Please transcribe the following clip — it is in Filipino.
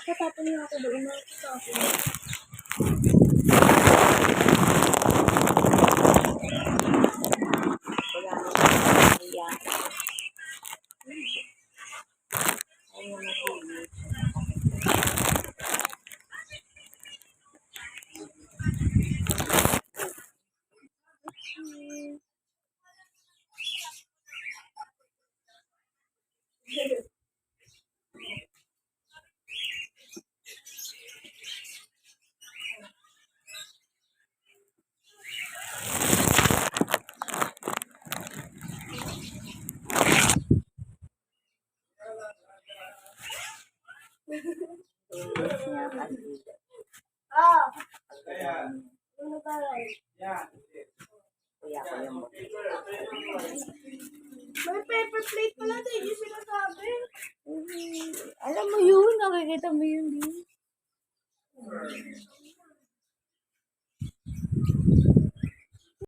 Tatapon niya ako doon. Wala nang iyan. Ayaw na mahilig. Kuya ko yung May paper plate pala, hindi yung sinasabi. alam mo yun, nakikita mo yun din.